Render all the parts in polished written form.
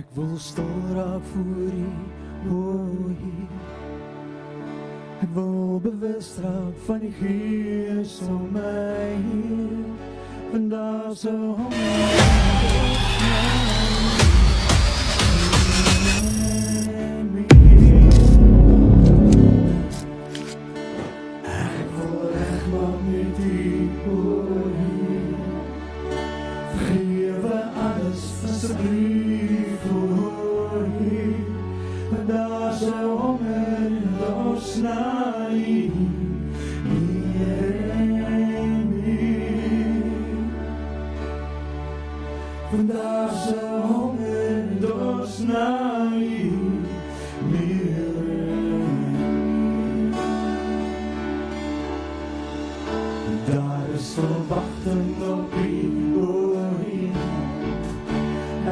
Ek wil stil raak voor U, o Heer. Ek wil bewus raak van die Gees om my Heer. Want daar's 'n honger in my. Ek wil regmaak met U, o Heer. Vergewe alles asseblief, o Heer. Want daar's 'n honger en dors na U, meer en meer. Want daar's 'n honger en dors na U, meer en meer. Daar is verwagting op U, o Heer.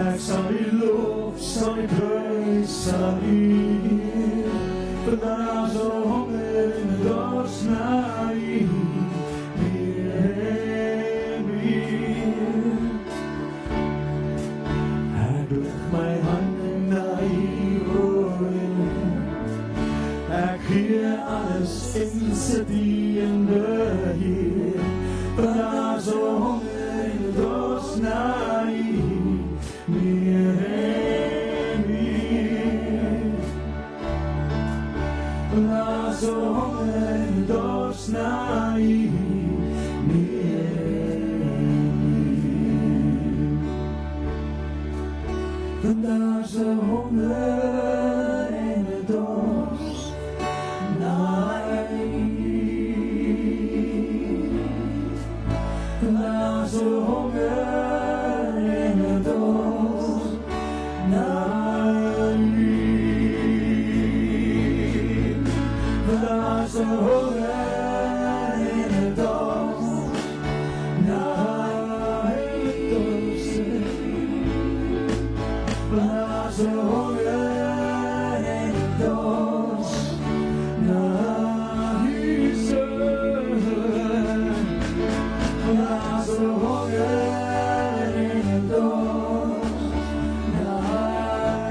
Ek sal U loof, sal U prys, sal U eer. Want daar's 'n honger en dors na U, meer en meer. Ek lig my hande na U, o Heer. Ek gee alles en sit U in beheer. Want daar's 'n honger en dors na U, meer en meer. Want daar's 'n honger en dors na U, meer en meer. Want daar's 'n honger en 'n dors na U. Want daar's 'n honger en 'n dors na U. Want daar's 'n honger en 'n dors na U. Want daar's 'n honger en 'n dors na Jesus. Want daar's 'n honger en 'n dors na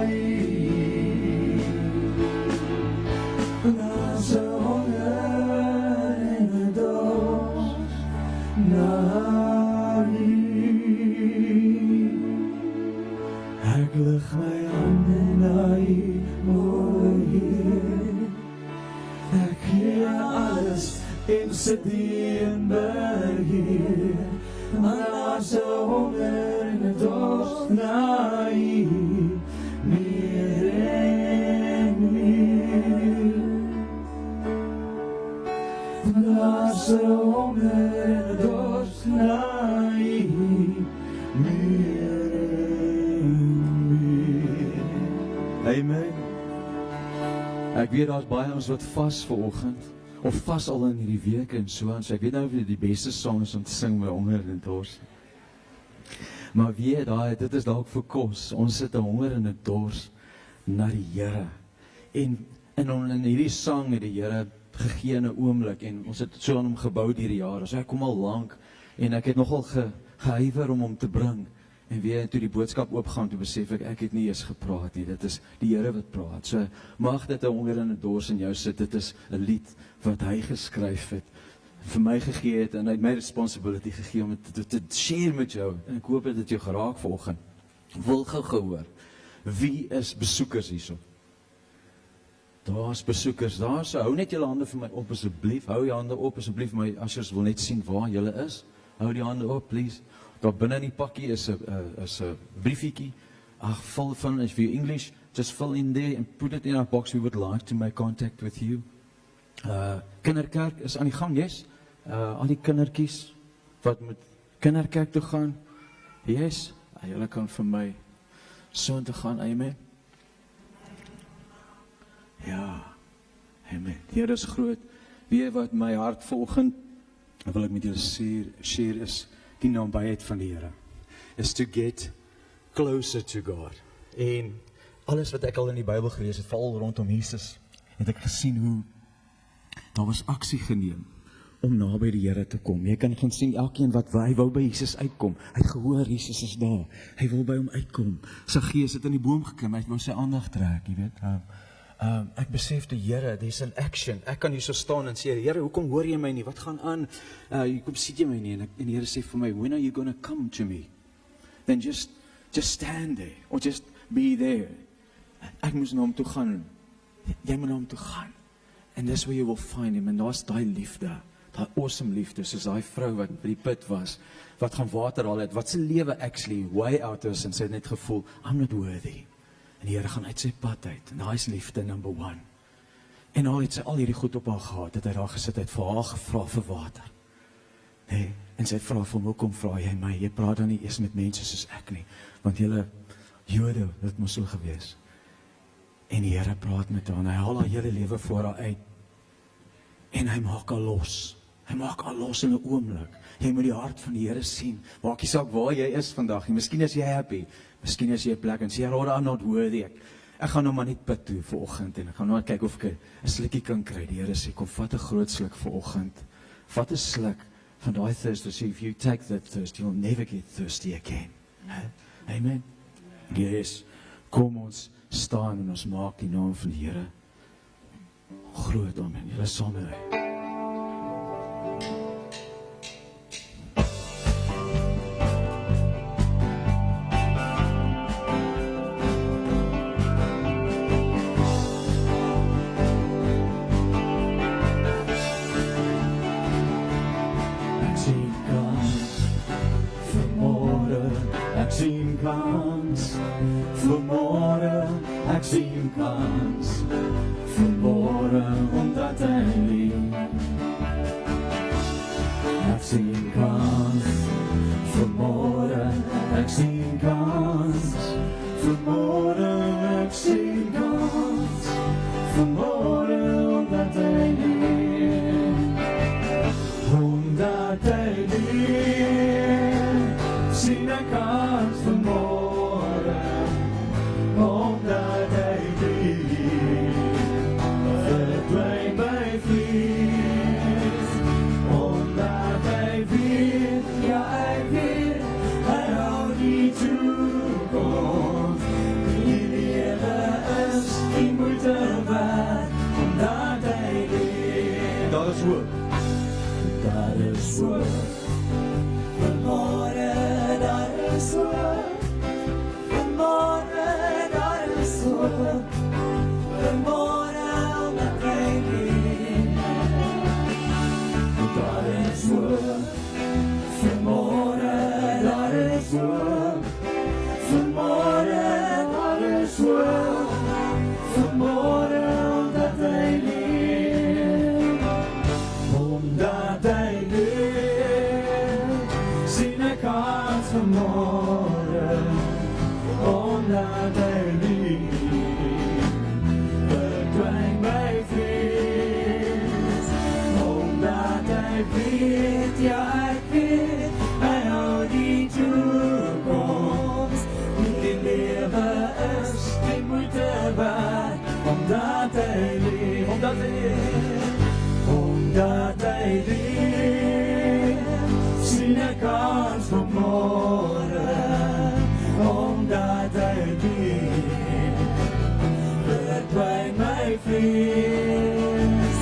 U. Want daar's 'n honger en 'n dors na U. Ek lig my hande na U, o Heer. Ek gee alles en sit U in beheer. Want daar's 'n honger en 'n dors na U, meer en meer. Want daar's 'n honger en 'n dors na U, meer en meer. Amen. Ek weet daar's baie ons wat vas vanoggend, of vas al in hierdie week en so aan. So ek weet nou of dit die beste song is om te sing met honger en dors. Maar weet daai, dit is dalk vir kos. Ons sit 'n honger en 'n dors na die Here. En in hierdie sang het die Here gegee in 'n oomblik en ons het so aan hom gebou hierdie jare. So ek kom al lank en ek het nogal gehuiwer om hom te bring. En weer toe die boodskap oopgaan, toe besef ek het nie eens gepraat nie. Dit is die Here wat praat. So mag dit 'n honger en 'n dors in jou sit. Dit is 'n lied wat hy geskryf het, vir my gegee het en hy het my responsibility gegee om dit te share met jou. En ek hoop dat dit jou geraak vanoggend. Wil gehoor. Wie is besoekers hierso? Daar's besoekers. So hou net julle hande vir my op asseblief. Hou jou hande op asseblief. My ushers wil net sien waar julle is. Hou die hande op, please. Daar binne in die pakkie is 'n briefietjie. Full van, if you're English, just fill in there and put it in our box. We would like to make contact with you. Kinderkerk is aan die gang, yes. Al die kindertjies wat met kinderkerk toe gaan, yes. Julle kan vir my so toe gaan, amen. Ja, amen. Die Here is groot. Weet wat my hart volgend, wil ek met julle share is die nabyheid van die Here. Is to get closer to God. En alles wat ek al in die Bybel gelees het, veral rondom Jesus, het ek gesien hoe daar was aksie geneem om naby die Here te kom. Jy kan gaan sien elkeen wat hy wou by Jesus uitkom. Hy het gehoor Jesus is daar. Hy wil by hom uitkom. Saggeus het in die boom geklim, hy het wou sy aandag trek, jy weet. Ek besef die Here, there's an action. Ek kan hier so staan en sê, Here, hoekom hoor jy my nie? Wat gaan aan? Hoekom sien jy my nie? En die Here sê vir my, when are you going to come to me? Then just stand there, or just be there. Ek moes na hom toe gaan. Jy moet na hom toe gaan. And that's where you will find him. En daar's daai liefde, daai awesome liefde, soos daai vrou wat by die put was, wat gaan water haal het, wat sy lewe actually way out is, en sy het net gevoel, I'm not worthy. En die Here gaan uit sy pad uit, en daai is liefde number 1. En al het sy al hierdie goed op haar gehad, het hy daar gesit, het vir haar gevra vir water. Nee, en sy vra vir hom, hoekom vra jy my? Jy praat dan nie eers met mense soos ek nie, want julle Jode, dit moes so gewees. En die Here praat met haar, en hy haal haar hele lewe voor haar uit, en hy maak haar los. Hy maak haar los in 'n oomblik. Jy moet die hart van die Here sien. Maak nie saak waar jy is vandag. Miskien is jy happy. Miskien is jy 'n plek en sê, Lord, I'm not worthy. Ek gaan nou maar net bid toe vir oggend en ek gaan nou kyk of ek 'n slukkie kan kry. Die Here sê, kom vat 'n groot sluk vir oggend. Vat 'n sluk van daai thirst. So if you take that thirst, you'll never get thirsty again. Amen. Yes. Kom ons staan en ons maak die naam van die Here groot. Amen. Julle saam met my. Vanmorgen, ek sien kans. Vanmorgen, omdat hy lief. Ek sien kans. Vanmorgen, ek sien kans. Vanmorgen, ek sien kans. Vanmorgen, omdat hy lief. Omdat hy lief. Sien ek kans vanmorgen. Omdat hy lief, verdwijn my vlies. Omdat hy weet, ja hy weet, hy hou die toekomst. Die lewe is die moeite werd, omdat hy lief. Daar is hoop. Daar is hoop. Vanmorgen, daar is hoop. Vanmorgen, daar is hoop. Vanmorgen, omdat hy lief. Daar is hoop. Vanmorgen, daar is hoop. Vanmorgen, daar is hoop. Vanmorgen, omdat hy lief. Omdat hy lief. Sien ek kans vanmorgen. Omdat hy lief, verdwijn my vrees. Omdat hy weet, ja ek weet, hy hou die toekomst. Die lewe is die moeite werd, omdat hy lief. Omdat hy lief, omdat hy lief, sien ek kans vanmorgen. Omdat hy lief, verdwijn my vrees.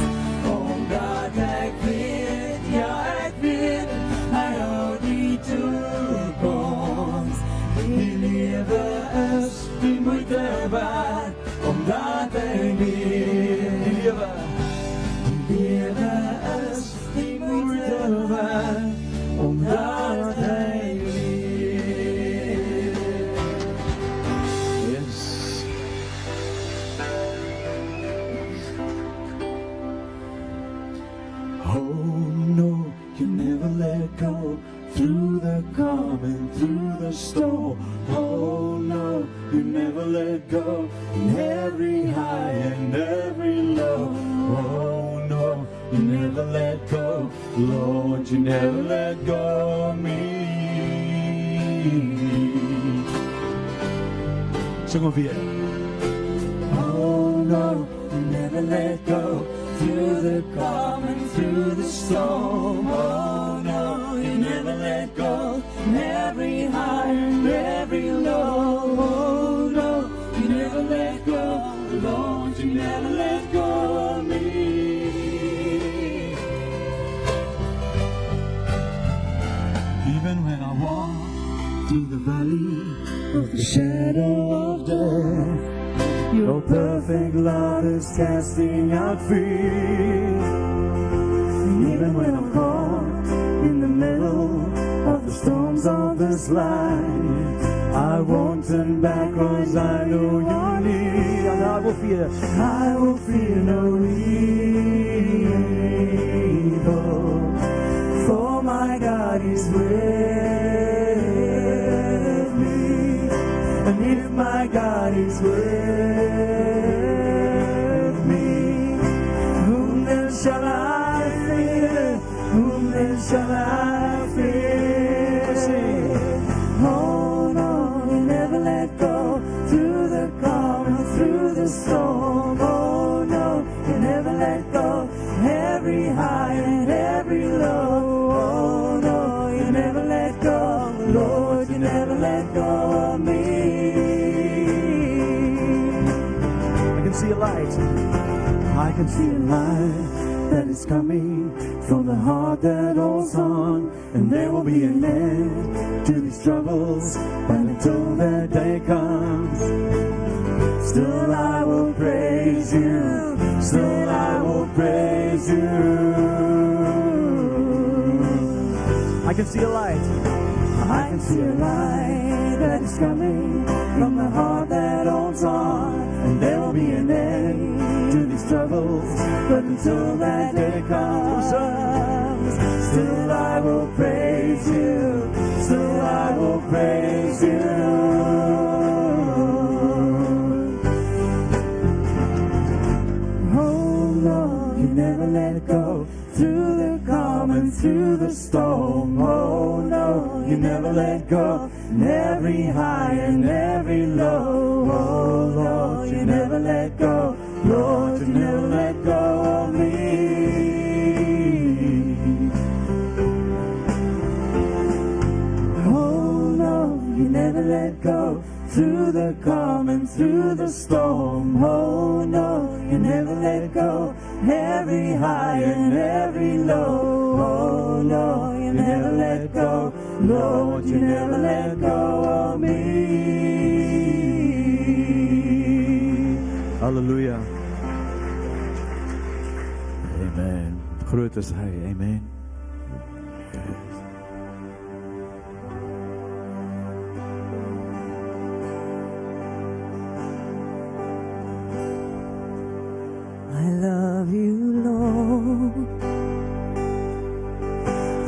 Omdat ek weet, ja ek weet, hy hou die toekomst. Die lewe is die moeite werd, omdat hy lief. Die lewe is die moeite werd, omdat hy go through the calm and through the storm. Oh no, you never let go. In every high and every low. Oh no, you never let go. Lord, you never let go of me. Sing over here. Oh no, you never let go. Through the calm and through the the storm. Oh no, you never let go. And every high and every low. Oh no, you never let go. Lord, you never let go of me. Even when I walk through the valley of the shadow of death, your perfect love is casting out fear. Even when I'm caught in the middle of the storms of this life, I won't turn back, 'cause I know you're near. And I will fear no evil, for my God is with me. And if my God is with me, whom then shall I fear? Whom then shall I fear? Oh no, you never let go. Through the calm and through the storm. Oh no, you never let go. Every high and every low. Oh no, you never let go. Lord, you never let go of me. I can see a light. I can see a light that is coming from the heart that holds on. And there will be an end to these troubles, and until that day comes, still I will praise you. Still I will praise you. I can see a light. I can see a light that is coming from the heart that holds on. And there will be an end to these troubles, but until that day comes, still I will praise you. Still I will praise you. Oh Lord, you never let go. Through the calm and through the storm. Oh no, you never let go. And every high and every low. Oh Lord, you never let go. Lord, you never let go of me. Oh no, you never let go. Through the calm and through the storm. Oh no, you never let go. Every high and every low. Oh no, you never let go. Lord, you never let go of me. Halleluja. Amen. Groot is Hij. Amen. I love you, Lord,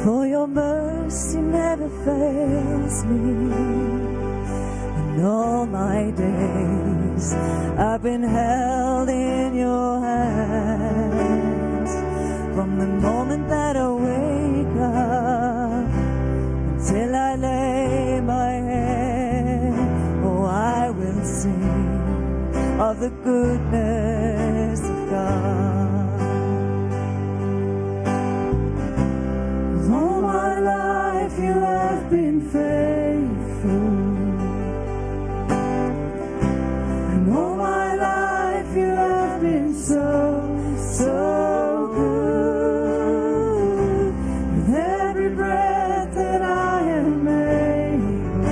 for your mercy never fails me. In all my days I've been held in your hands. From the moment that I wake up until I lay my head, oh, I will sing of the goodness of God. 'Cause all my life you have been faithful, and all my life you have been so, so good. With every breath that I am able,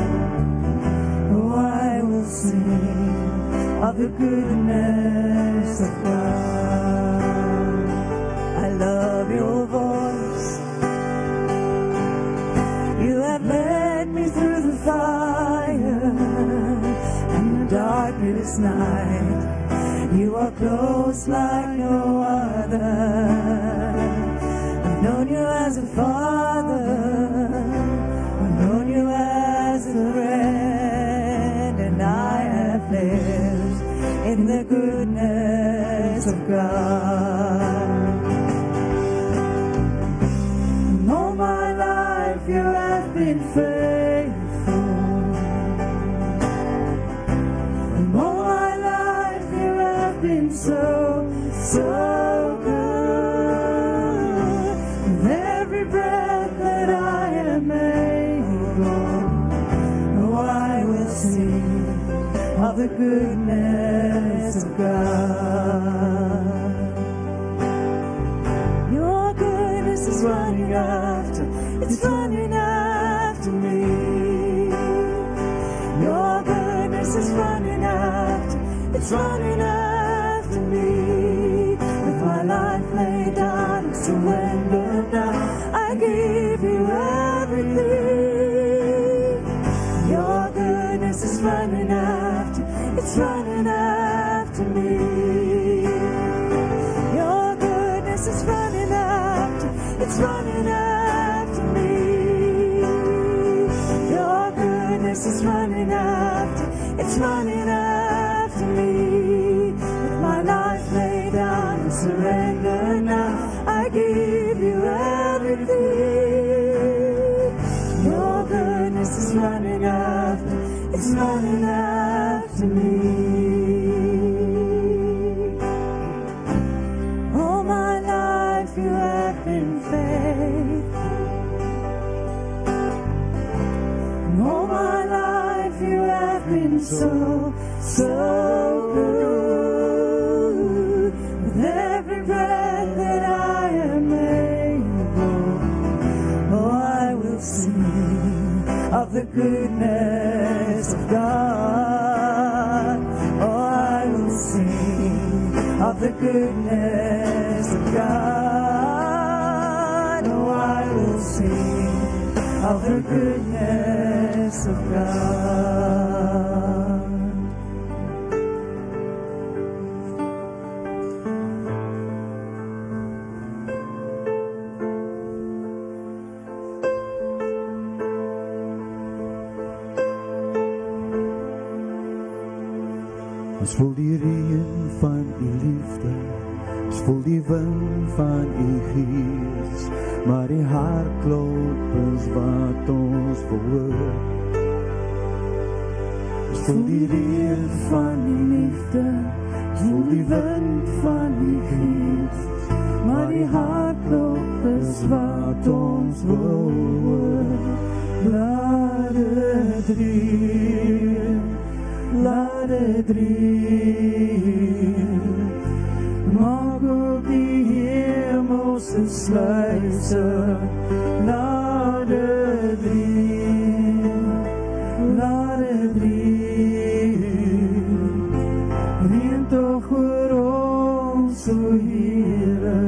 oh, I will sing of the goodness of God. I love your voice. You have led me through the fire and the darkest night. You are close like no other. I've known you as a father. I've known you as a friend, and I have lived in the goodness of God. And all my life you have been faithful. And all my life you have been so, so good. goodness of God. Your goodness is running after, it's running after me. Your goodness is running after, it's running after me. With my life laid down and surrendered now, I give you everything. Your goodness is running after, it's running after me. Your goodness is running after, it's running after me. Your goodness is running after, it's running after me. With my life laid down and surrender now, I give you everything. Your goodness is running after, it's running after me. All my life you have been faithful. And all my life you have been so, so good. With every breath that I am able, oh, I will sing of the goodness of God. Oh, I will sing of the goodness of God. Oh, I will sing of the goodness of God. Ons voel die reën van u liefde, ons voel die wind van u gees, maar die hartklop is wat ons verhoor. Ons voel die reën van u liefde, ons voel die wind van u gees, maar die hartklop is wat ons verhoor. Laat het reën, laat het reën, maak op die hemelse sluise. Laat het reën, laat het reën, reën toch oor ons, o Here,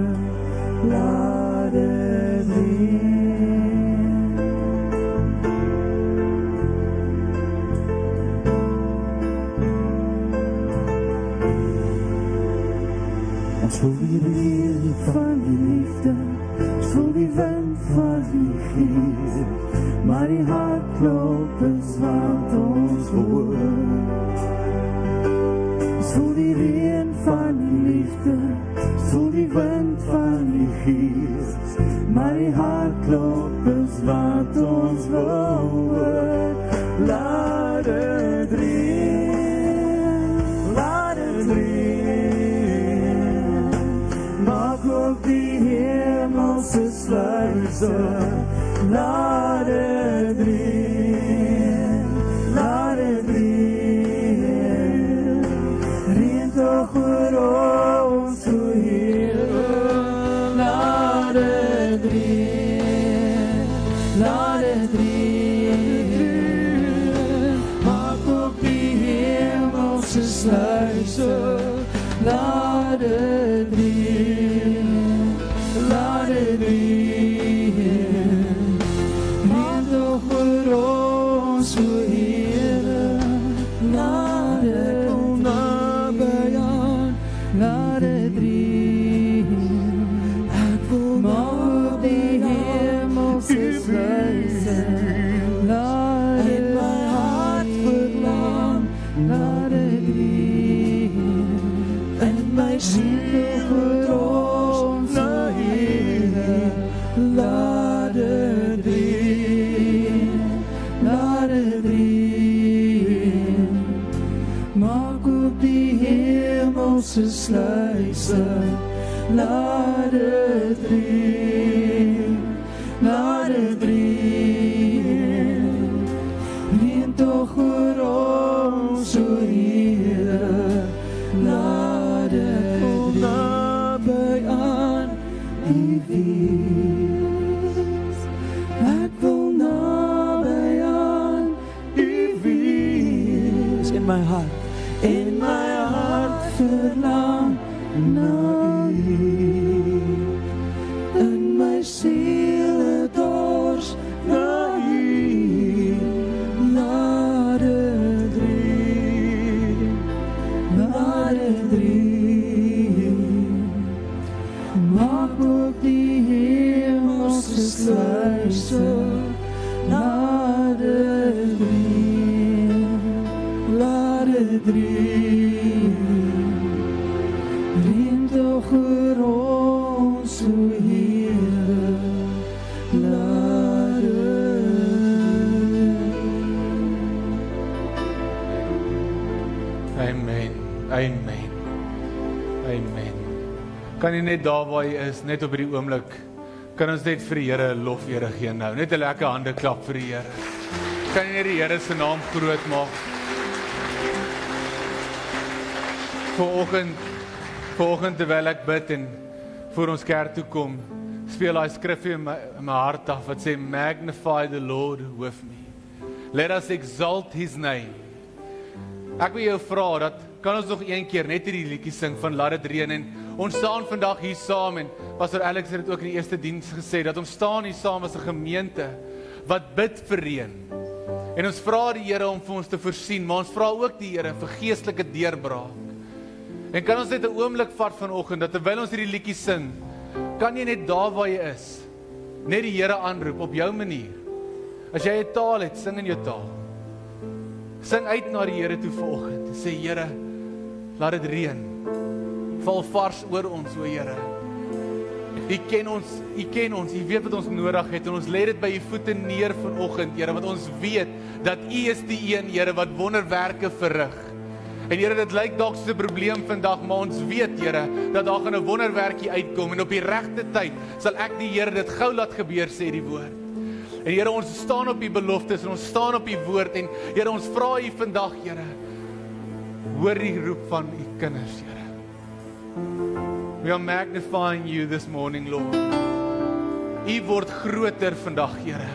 laat het reën. Ons voel die reën van die liefde, ons voel die wind van die gees, maar die hartklop is wat ons verhoor. Ons voel die reën van die liefde, ons voel die wind van die gees, maar die hartklop is wat ons verhoor. Laat het reën, laat het reën, maak op die hemelse sluise. Laat het reën, laat het reën, reën toch oor ons, o Here. Laat het reën, laat het reën, maak op die hemelse sluise. Laat het reën, laat het reën, reën toch oor ons, o Here. Laat het kom naby aan, laat het reën, ek wil maak op die hemelse sluise. Laat het my hart verlang, laat het reën, en my siel vir ons, o Here. Laat het reën, laat het reën, maak op die hemelse sluise. Laat het reën, laat het reën, reën toch oor ons, o Here. U wees. Ek wil naby aan U wees. In my hart verlang na U. In my siel dors na U. Laat dit drie. Maak ook die hemelse sluise. Laat dit drie. Reën toch oor ons, o Here, laat Amen. Amen. Amen. Kan jy net daar waar jy is, net op hierdie oomblik, kan ons net vir die Here lof Here gee nou. Net 'n lekker hande klap vir die Here. Kan jy net die Here se naam groot maak? Vanoggend terwyl ek bid en voor ons kerk toe kom, speel daai skrifgie in my hart af wat sê, magnify the Lord with me. Let us exalt his name. Ek wil jou vra, dat kan ons nog een keer net hierdie liedjie sing van Laat dit reën, en ons staan vandag hier saam, en Pastor Alex het dit ook in die eerste diens gesê, dat ons staan hier saam as 'n gemeente, wat bid vir reën. En ons vra die Here om vir ons te voorsien, maar ons vra ook die Here vir geestelike deurbraak. En kan ons net 'n oomblik vat vanoggend, dat terwyl ons hierdie liedjie sing, kan jy net daar waar jy is, net die Here aanroep op jou manier. As jy 'n taal het, sing in jou taal. Sing uit na die Here toe vanoggend, sê Here, laat dit reën. Val vars oor ons, o Here. U ken ons, U weet wat ons nodig het, en ons lê dit by U voete neer vanoggend, Here, want ons weet dat U is die een, Here, wat wonderwerke verrig. En Here, dit lyk dalk so 'n probleem vandag, maar ons weet, Here, dat daar gaan 'n wonderwerkie uitkom, en op die regte tyd sal ek die Here dit gou laat gebeur, sê die woord. En Here, ons staan op U beloftes, en ons staan op U woord, en Here, ons vra U vandag, Here, hoor die roep van U kinders, Here. We are magnifying You this morning, Lord. U word groter vandag, Here.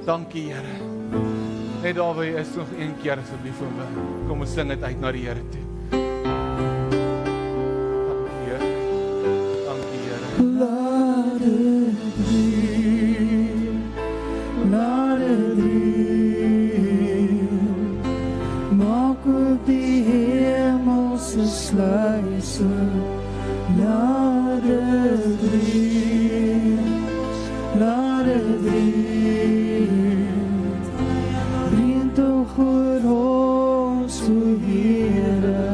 Dankie, Here. Net daar waar jy is, nog een keer asseblief vir my. Kom ons sing dit uit na die Here toe. Dankie, Here. Dankie, Here. Laat dit reën, laat dit reën. Maak op die hemelse sluise. Laat dit reën, laat dit reën. Reën toch oor ons, o Here,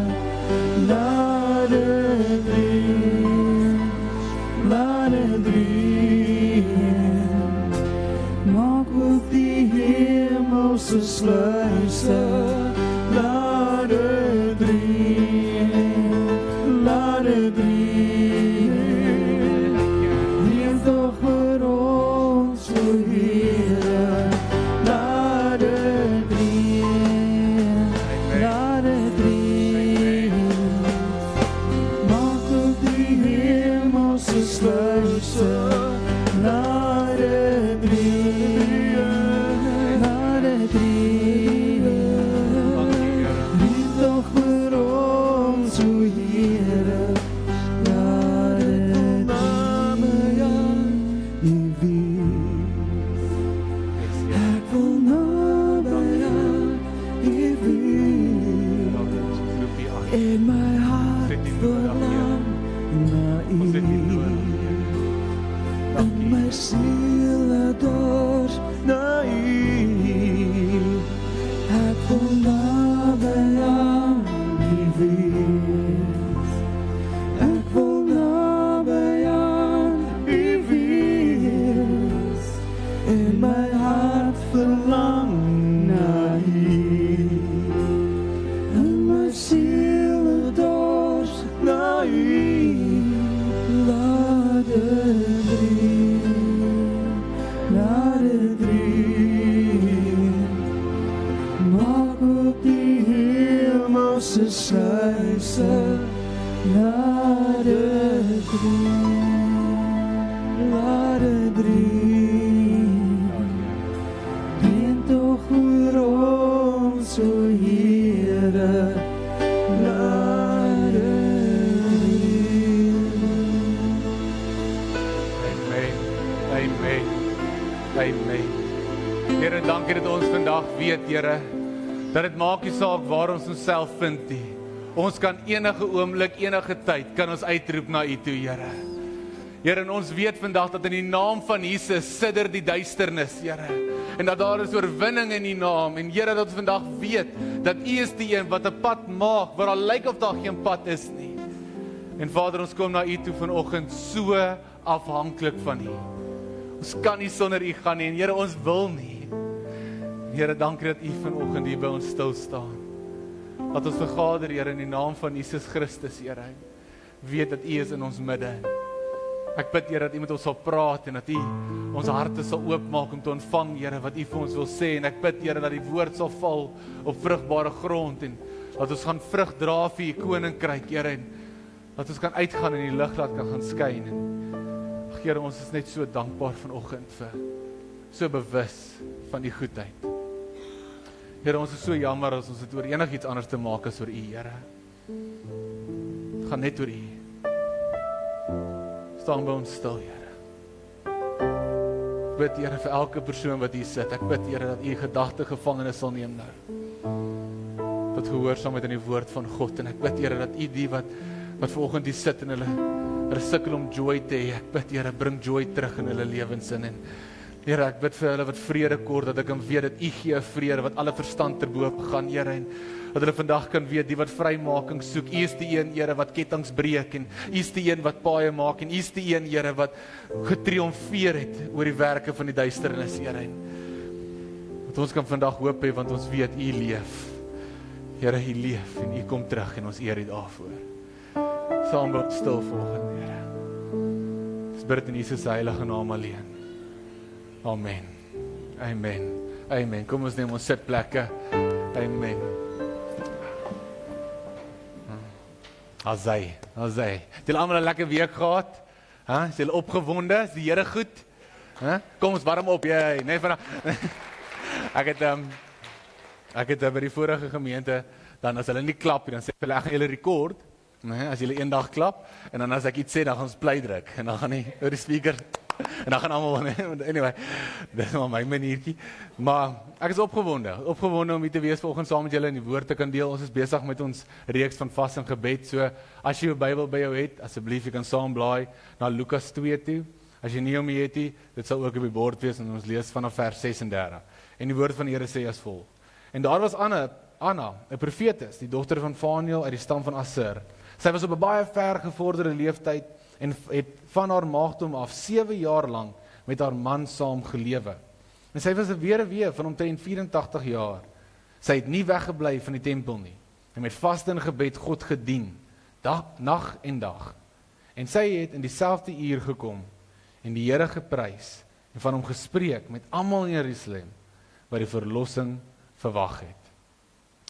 laat dit reën, laat dit reën. Maak op die hemelse sluise. Laat dit reën, laat dit reën. Reën toch oor ons, o Here, laat dit reën, laat dit reën. Maak op die hemelse sluise. Laat dit reën, laat dit reën. Reën toch oor ons, o Here, laat dit reën. U wees. Ek wil naby aan U wees. En my hart verlang na U. En my siel dors na U. Ek wil naby aan U wees. Ek wil naby aan U wees. En my hart verlang na U. En my siel dors na U. Laat dit reën, laat dit reën. Maak op die hemelse sluise. Laat dit reën. Amen. Here, dankie dat ons vandag weet, Here, dat dit maak nie saak waar ons onsself vind nie. Ons kan enige oomblik, enige tyd, kan ons uitroep na U toe, Here. Here, en ons weet vandag dat in die naam van Jesus sidder die duisternis, Here. En dat daar is oorwinning in die naam. En Here, dat ons vandag weet, dat U is die een wat 'n pad maak, waar al lyk of daar geen pad is nie. En Vader, ons kom na U toe vanoggend so afhanklik van U. Ons kan nie sonder U gaan nie, en Here, ons wil nie. Here, dankie dat U vanoggend hier by ons stil staan. Dat ons vergader, Here, in die naam van Jesus Christus, Here, weet dat U is in ons midde. Ek bid, Here, dat U met ons sal praat en dat U ons harte sal oopmaak om te ontvang, Here, wat U vir ons wil sê. En ek bid, Here, dat die woord sal val op vrugbare grond en dat ons gaan vrug dra vir U koninkryk, Here, en dat ons kan uitgaan en die lig laat kan gaan skyn. En ag, Here, ons is net so dankbaar vanoggend vir so bewus van U goedheid. Here, ons is so jammer as ons dit oor enigiets anders te maak as oor U, Here. Het gaan net oor U. Staan by ons stil, Here. Ek bid, Here, vir elke persoon wat hier sit. Ek bid, Here, dat U gedagte gevangenes sal neem nou. Dat gehoorsaamheid aan die woord van God. En ek bid, Here, dat U die wat vanoggend hier sit en hulle sukkel om joy te hê. Ek bid, Here, bring joy terug in hulle lewens in. En Here, ek bid vir hulle wat vrede kort, dat ek kan weet dat U gee 'n vrede wat alle verstand terbo gaan, Here, en dat hulle vandag kan weet, die wat vrymaking soek, U is die een, Here, wat kettinge breek, en U is die een wat paaie maak, en U is die een, Here, wat getriomfeer het oor die werke van die duisternis, Here. En dat ons kan vandag hoop hê, want ons weet U leef. Here, U leef, en U kom terug, en ons eer U daarvoor. Saam word stil volgende, Here. Ons bid in Jesus se heilige naam alleen. Amen. Amen. Amen. Kom ons neem ons sitplekke. Amen. Asai. Het julle almal 'n lekker week gehad? Is julle opgewonde? Is die Here goed? Kom ons warm op, jy. Nee, vandag. Ek het by die vorige gemeente, dan as hulle nie klap nie, dan sê hulle, ek gaan julle rekord. As julle eendag klap, en dan as ek iets sê, dan gaan ons play druk, en dan gaan nie oor die speaker, en dan gaan almal, anyway, dit is maar my maniertjie, maar ek is opgewonde om hier te wees vanoggend saam met julle en die woord te kan deel. Ons is besig met ons reeks van vas en gebed, so as jy jou Bybel by jou het, asseblief jy kan saam blaai na Lukas 2 toe. As jy nie om jy het nie, dit sal ook op die bord wees, en ons lees vanaf vers 36. En die woord van die Here sê as volg: En daar was Anna, 'n profetes, die dogter van Faniel uit die stam van Aser. Sy was op 'n baie ver gevorderde leeftyd en het van haar maagdom af 7 jaar lank met haar man saam gelewe. En sy was 'n weduwee van omtrent 84 jaar. Sy het nie weggebly van die tempel nie, en met vaste en gebed God gedien, nag en dag. En sy het in dieselfde uur gekom en die Here geprys en van hom gespreek met almal in Jerusalem wat die verlossing verwag het.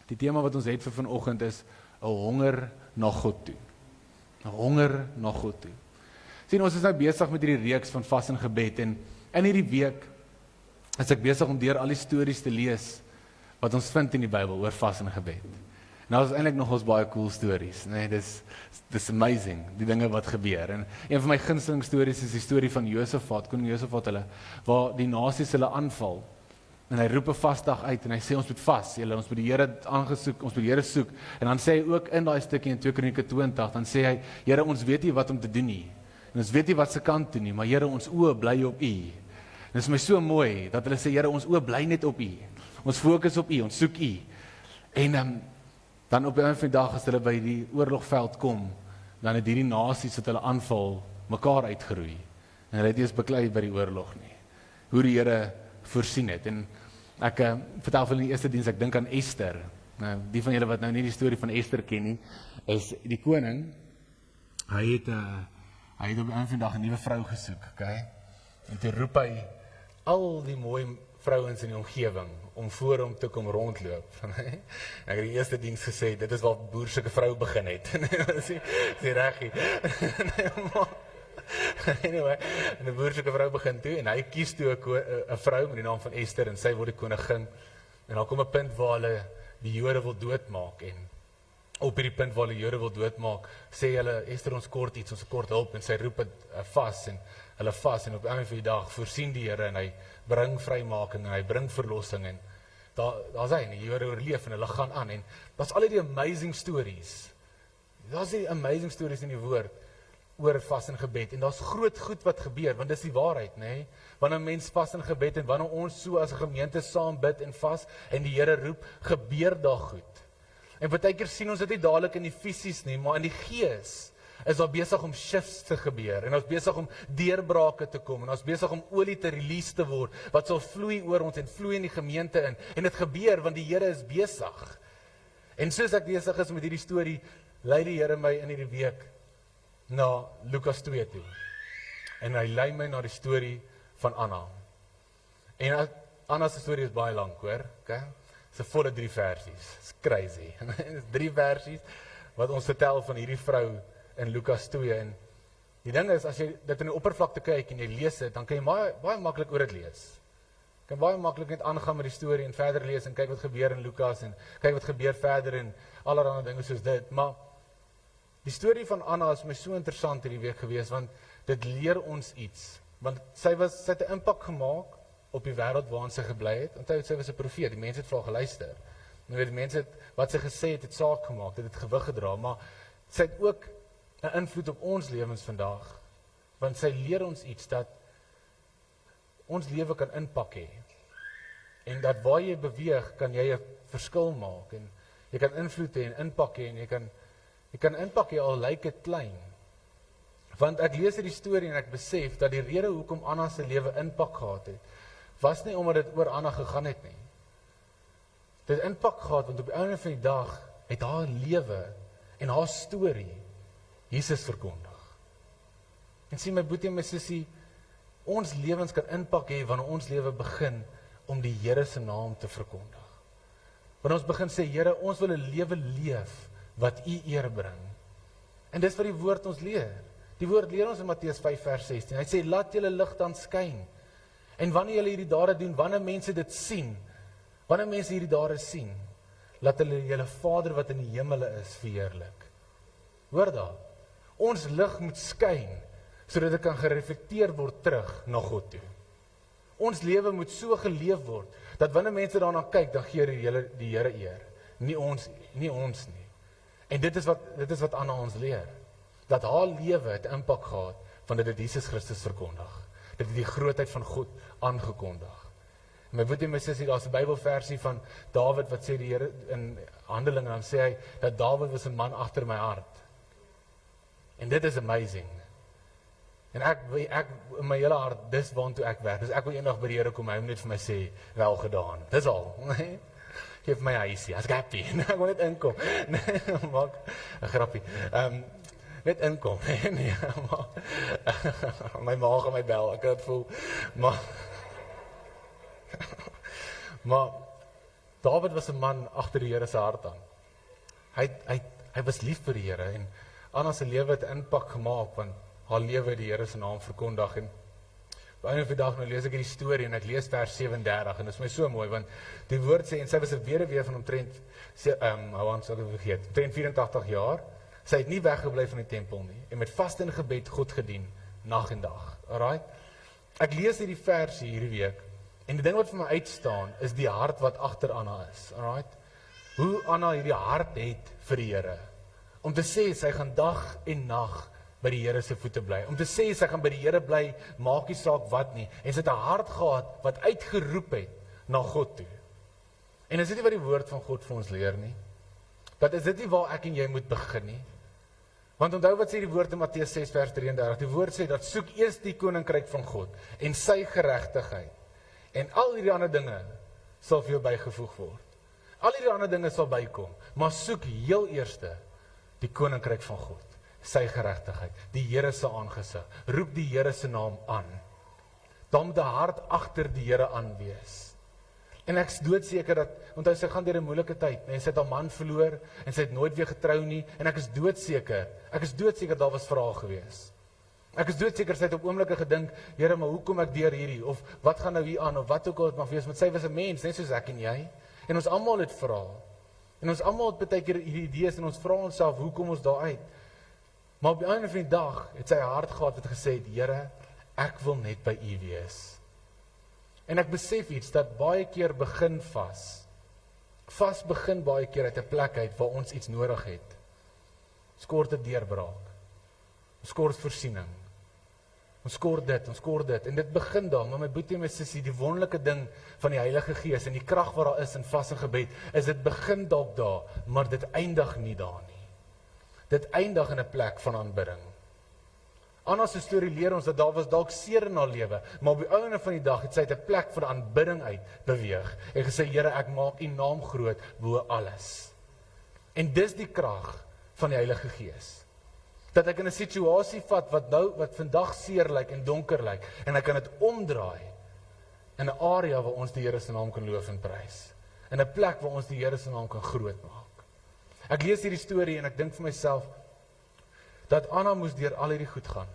Die tema wat ons het vir vanoggend is 'n honger na God toe. 'n Honger na God toe. Sien, ons is nou besig met hierdie reeks van vas en gebed, en in hierdie week is ek besig om deur al die stories te lees wat ons vind in die Bybel oor vas en gebed. Nou is eintlik nog ons baie cool stories, nee, dis amazing, die dinge wat gebeur. En een van my gunsteling stories is die storie van Josafat, koning Josafat hulle, waar die nasies hulle aanval. En hy roep 'n vasdag uit en hy sê ons moet vas, ons moet die Here aangesoek, ons moet die Here soek. En dan sê hy ook in daai stukkie in 2 Kronieke 20, dan sê hy, Here, ons weet nie wat om te doen nie. En ons weet nie wat se kant toe nie, maar Here, ons oë bly op U. En dit is my so mooi dat hulle sê, Here, ons oë bly net op U. Ons fokus op U, ons soek U. En dan op 'n van die dae as hulle by die oorlogveld kom, dan het hierdie nasies wat hulle aanval mekaar uitgeroei. En hulle het nie eens beklei by die oorlog nie. Hoe die Here voorsien het. En ek vertel vir die eerste diens, ek dink aan Esther. Nou, die van julle wat nou nie die storie van Esther ken nie, is die koning, hy het op 'n van die dag 'n nuwe vrou gesoek, okay? En toe roep hy al die mooi vrouens in die omgewing om voor hom te kom rondloop. Ek het die eerste diens gesê, dit is waar boerseke vrou begin het. Sê reggie. Anyway, en die boerseke vrou begin toe, en hy kies toe 'n vrou met die naam van Esther, en sy word die koningin, en dan kom 'n punt waar hulle die Jode wil doodmaak, en op hierdie punt waar die Jode wil doodmaak, sê hulle, Ester, ons kort iets, ons kort hulp, en sy roep het vas, en hulle vas, en op een van die dag voorsien die Here, en hy bring vrymaking, en hy bring verlossing, en daar's hy, en die Jode oorleef, en hulle gaan aan, en daar's al die amazing stories, daar's die amazing stories in die woord, oor vas en gebed, en daar's groot goed wat gebeur, want dis die waarheid, nee? Wanneer mens vas en gebed, en wanneer ons so as 'n gemeente saam bid en vas, en die Here roep, gebeur daar goed. En partykeer sien ons dit nie dadelik in die fisies nie, maar in die gees is daar besig om shifts te gebeur, en ons besig om deurbrake te kom, en ons besig om olie te release te word, wat sal vloei oor ons, en vloei in die gemeente in, en dit gebeur, want die Here is besig. En soos ek besig is met hierdie storie, lei die Here my in hierdie week, na Lukas 2 toe, en hy lei my na die storie van Anna, en Anna's storie is baie lank, hoor, okay? Dis 'n volle 3 versies, it's crazy, 3 versies, wat ons vertel van hierdie vrou in Lukas 2, en die ding is, as jy dit in die oppervlakte kyk, en jy lees dit, dan kan jy baie maklik oor dit lees, kan baie maklik net aangaan met die storie, en verder lees, en kyk wat gebeur in Lukas, en kyk wat gebeur verder, en allerlei dinge soos dit, maar die storie van Anna is my so interessant hierdie week gewees, want dit leer ons iets, want sy het 'n impak gemaak op die wêreld waarin sy gebly het, onthou sy was 'n profeet, die mense het vir haar geluister, en die mense het, wat sy gesê het saak gemaak, dit het gewig gedra, maar sy het ook 'n invloed op ons lewens vandag, want sy leer ons iets, dat ons lewe kan impak hê, en dat waar jy beweeg, kan jy 'n verskil maak, en jy kan invloed hê en impak hê, en jy kan impak hê, al lyk dit klein. Want ek lees hierdie storie en ek besef dat die rede hoekom Anna se lewe impak gehad het, was nie omdat dit oor Anna gegaan het nie. Dit het impak gehad, want op die einde van die dag het haar lewe en haar storie Jesus verkondig. En sien my boetie en my sussie, ons lewens kan impak hê wanneer ons lewe begin om die Here se naam te verkondig. Wanneer ons begin sê, Here, ons wil 'n lewe leef wat U eer bring. En dis wat die woord ons leer. Die woord leer ons in Matteus 5 vers 16. Hy sê, laat julle lig dan skyn. En wanneer julle hierdie dade doen, wanneer mense dit sien, wanneer mense hierdie dade sien, laat hulle julle Vader wat in die hemele is verheerlik. Hoor daar, ons lig moet skyn, sodat dit kan gereflekteer word terug na God toe. Ons lewe moet so geleef word, dat wanneer mense daarna kyk, dan gee die Here eer. Nie ons nie. En dit is wat Anna ons leer. Dat haar lewe het impak gehad, want dit het Jesus Christus verkondig. Dit het die grootheid van God aangekondig. En my broer en my sussie, daar's 'n Bybelversie van Dawid, wat sê die Here in Handelinge, dan sê hy, dat Dawid was 'n man agter my hart. En dit is amazing. En ek in my hele hart, dis waantoe ek werk. Dus ek wil eendag by die Here kom, hy moet net vir my sê, wel gedaan. Dis al. Geef my huisie, as ek happy. Ek wil net inkom. Nee, maak 'n grappie. Net inkom. Nee, maar my ma gaan my bel, ek kan dit voel. Maar Dawid was 'n man agter die Here se hart aan. Hy was lief vir die Here, en Anna se lewe het impak gemaak, want haar lewe die Here se naam verkondig. En op 'n van die dag nou lees ek hierdie storie, en ek lees vers 37, en dit is my so mooi, want die woord sê, en sy was 'n weduwee van omtrent 84 jaar, sy het nie weggebly van die tempel nie, en met vaste en gebed God gedien, nag en dag. Alright? Ek lees hierdie versie hierdie week, en die ding wat vir my uitstaan, is die hart wat agter Anna is. Alright? Hoe Anna hierdie hart het vir die Here, om te sê, sy gaan dag en nag by die Here se voete bly, om te sê, sy gaan by die Here bly, maak nie saak wat nie, en sy het 'n hart gehad, wat uitgeroep het, na God toe. En is dit nie wat die woord van God vir ons leer nie? Dat is dit nie waar ek en jy moet begin nie? Want onthou wat sê die woord in Matteus 6 vers 33, die woord sê, dat soek eers die koninkryk van God, en sy geregtigheid, en al hierdie ander dinge, sal vir jou bygevoeg word. Al hierdie ander dinge sal bykom, maar soek heel eerste, die koninkryk van God, sy geregtigheid, die Here se aangesig, roep die Here se naam aan, dan moet die hart agter die Here aan wees. En ek is doodseker dat, want sy gaan deur 'n moeilike tyd, en sy het haar man verloor, en sy het nooit weer getrou nie, en ek is doodseker daar was vrae gewees. Ek is doodseker sy het op oomblikke gedink, Here, maar hoe kom ek deur hierdie, of wat gaan nou hier aan, of wat ook al het mag wees, want sy was 'n mens, net soos ek en jy, en ons almal het vrae. En ons almal het baie keer hierdie idees en ons vra onsself, hoe kom ons daar uit? Maar op die einde van die dag het sy hart gehad wat gesê het, Here, ek wil net by U wees. En ek besef iets, dat baie keer begin vas. Vas begin baie keer uit 'n plek uit waar ons iets nodig het. Ons kort 'n deurbraak. Ons kort voorsiening. Ons kort dit. En dit begin daar, maar my boetie en my sussie, die wonderlike ding van die Heilige Gees en die krag wat daar is in vas en gebed, is dit begin dalk daar, maar dit eindig nie daar nie. Dit eindig in 'n plek van aanbidding. Anna se storie leer ons dat daar was dalk seer in haar lewe, maar op die einde van die dag het sy uit 'n plek van aanbidding uit beweeg en gesê, Here, ek maak U naam groot bo alles. En dis die krag van die Heilige Gees. Dat ek in 'n situasie vat wat vandag seer lyk en donker lyk, en ek kan dit omdraai in 'n area waar ons die Here se naam kan loof en prys. In 'n plek waar ons die Here se naam kan groot maak. Ek lees hierdie storie en ek dink vir myself dat Anna moes deur al hierdie goed gaan.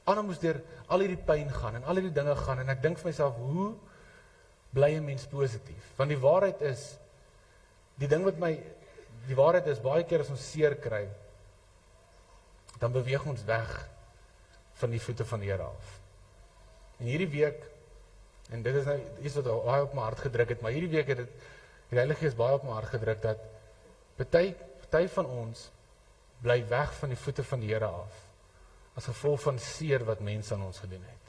Anna moes deur al hierdie pyn gaan en al hierdie dinge gaan, en ek dink vir myself, hoe bly 'n mens positief? Want die waarheid is, die waarheid is, baie keer as ons seer kry, dan beweeg ons weg van die voete van die Here af. En hierdie week, en dit is nou iets wat baie op my hart gedruk het, maar hierdie week het die Heilige Gees baie op my hart gedruk, dat party van ons bly weg van die voete van die Here af, as gevolg van seer wat mense aan ons gedoen het.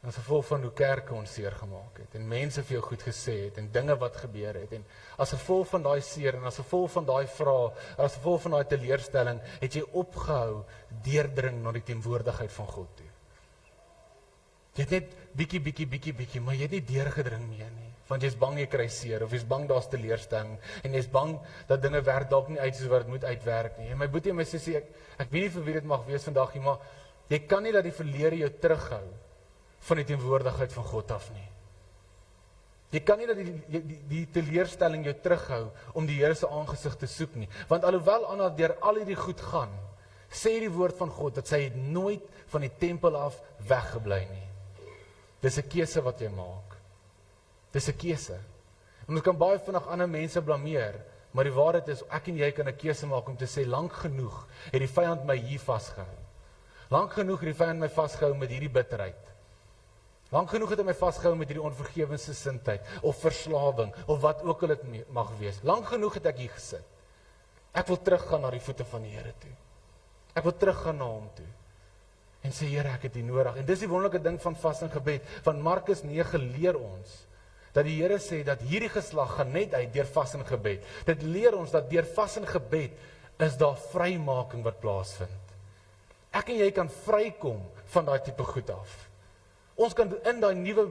As gevolg van hoe kerke ons seer gemaak het, en mense vir jou goed gesê het, en dinge wat gebeur het, en as gevolg van daai seer, en as gevolg van daai vrae, as gevolg van daai teleurstelling, het jy opgehou deurdring na die teenwoordigheid van God toe. Jy het net bietjie, maar jy het nie deurgedring meer nie, want jy's bang jy kry seer, of jy's bang daar's teleurstelling, en jy's bang dat dinge werk dalk nie uit soos wat dit moet uitwerk nie. En my boetie en my sussie, ek weet nie vir wie dit mag wees vandag nie, maar jy kan nie dat die verlede jou terughou van die teenwoordigheid van God af nie. Jy kan nie dat die teleurstelling jou terughou om die Here se aangesig te soek nie, want alhoewel Anna deur al hierdie goed gaan, sê die woord van God dat sy het nooit van die tempel af weggebly nie. Dis 'n keuse wat jy maak. Dis 'n keuse. En ons kan baie vinnig ander mense blameer, maar die waarheid is, ek en jy kan 'n keuse maak om te sê, lank genoeg het die vyand my hier vasgehou. Lank genoeg het die vyand my vasgehou met hierdie bitterheid. Lank genoeg het hy my vasgehou met hierdie onvergewensgesindheid, of verslawing, of wat ook al dit mag wees. Lank genoeg het ek hier gesit. Ek wil teruggaan na die voete van die Here toe. Ek wil teruggaan na hom toe. En sê, Here, ek het U nodig. En dis die wonderlike ding van vas en gebed. Van Markus 9 leer ons, dat die Here sê, dat hierdie geslag gaan net uit deur vas en gebed. Dit leer ons dat deur vas en gebed, is daar vrymaking wat plaasvind. Ek en jy kan vrykom van daai tipe goed af. Ons kan in daai nuwe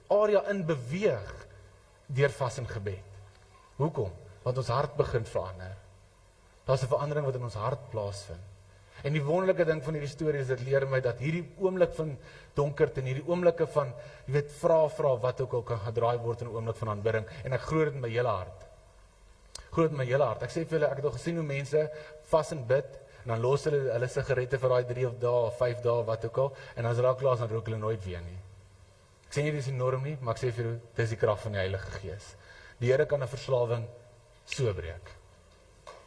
area in beweeg, deur vas en gebed. Hoekom? Want ons hart begin verander. Daar's 'n verandering wat in ons hart plaasvind. En die wonderlike ding van hierdie storie is, dit leer my dat hierdie oomblik van donkerte en hierdie oomblikke van, jy weet, vra wat ook al kan gedraai word in 'n oomblik van aanbidding, en ek glo dit in my hele hart. Ek sê vir julle, ek het al gesien hoe mense vas en bid, en dan los hulle sigarette vir daai 3 dae of 5 dae, wat ook al, en as hulle raak klaar, dan rook hulle nooit weer nie. Ek sê nie dis enorm nie, maar ek sê vir julle, dis die krag van die Heilige Gees. Die Here kan 'n verslawing so breek.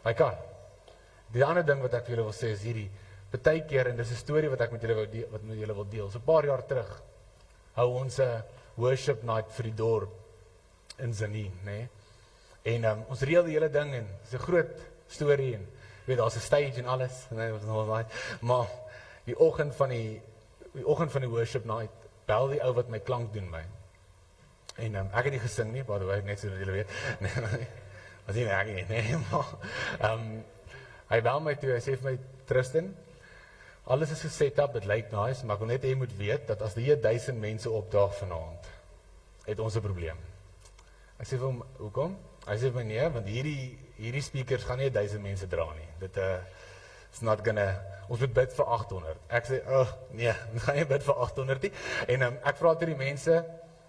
Hy kan. Die ander ding wat ek vir julle wil sê is hierdie, partykeer, en dis 'n storie wat ek met julle wil deel. So 'n paar jaar terug hou ons 'n worship night vir die dorp in Zanin, né? En ons reël die hele ding, en dis 'n groot storie, en weet, daar's 'n stage en alles, maar die oggend van die worship night bel die ou wat my klank doen my. En ek het nie gesing nie, by the way, net so dat julle weet. Was nie ek nie, maar hy bel my toe, hy sê vir my, Tristan, alles is geset up, dit lyk nice, maar ek wil net hê jy moet weet, dat as die 1000 mense opdaag vanaand, het ons 'n probleem. Ek sê vir hom, hoekom? Hy sê vir my, nee, want hierdie speakers gaan nie 1000 mense dra nie. Dit is not gonna, ons moet bid vir 800. Ek sê, nee, ons gaan nie bid vir 800 nie. En ek vra toe die mense,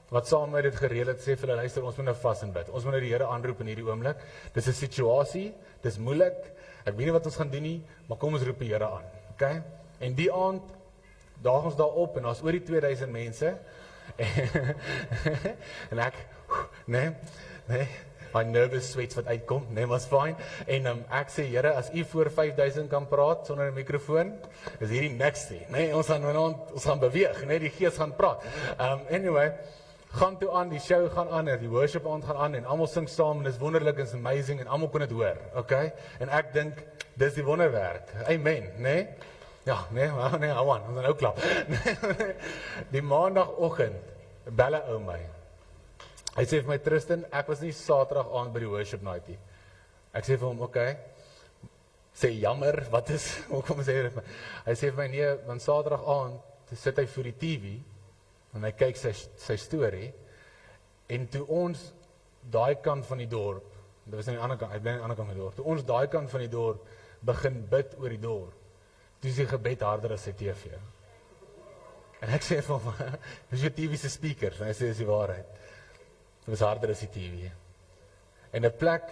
wat saam met dit gereël het, sê vir hulle, luister, ons moet nou vas en bid. Ons moet nou die Here aanroep in hierdie oomblik. Dis 'n situasie, dis moeilik, ek weet nie wat ons gaan doen nie, maar kom ons roep die Here aan, okay? En die aand, daag ons daar op, en daar's oor die 2000 mense, en ek, nee, my nervous sweats wat uitkom, nee, maar is fine. En ek sê, Here, as u voor 5000 kan praat sonder 'n mikrofoon, is hierdie niks nie. Nee, ons gaan beweeg, nee, die gees gaan praat. Anyway, gaan toe aan, die show gaan aan, die worship aand gaan aan, en almal sing saam, en is wonderlik, is amazing, en almal kon dit hoor, okay? En ek dink, dis die wonderwerk, amen, nee? Ja, nee, ons gaan nou klap. Die maandagoggend, bel 'n ou my. Hy sê vir my, Tristan, ek was nie Saterdag aand by die worship night nie. Ek sê vir hom, okay, sê jammer, wat is, hoekom sê hy vir my? Hy sê vir my, nee, want Saterdag aand, sit hy voor die TV, en hy kyk sy storie, en toe ons daai kant van die dorp, dit was aan die ander kant, hy bly aan die ander kant van die dorp, toe ons daai kant van die dorp begin bid oor die dorp, toe is die gebed harder as sy TV. En ek sê vir hom, dis jou TV se speakers, en hy sê, dis die waarheid. Dit was harder as die TV. En 'n plek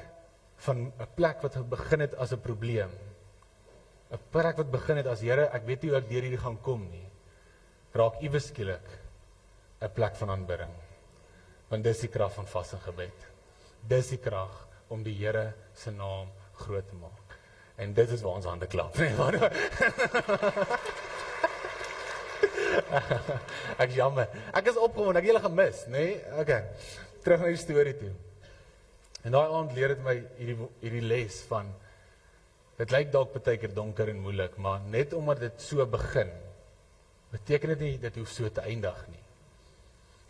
wat begin het as 'n probleem, 'n plek wat begin het as, Here, ek weet nie hoe ek deur hierdie gaan kom nie, raak iewes skielik 'n plek van aanbidding. Want dis die krag van vas en gebed. Dis die krag om die Here se naam groot te maak. En dit is waar ons hande klap. Ek jammer. Ek is opgewonde, ek het julle gemis, nee? Okay. Terug na die storie toe. En daai aand leer dit my hierdie les van, dit lyk dalk baie keer donker en moeilik, maar net omdat dit so begin, beteken dit nie dit hoef so te eindig nie.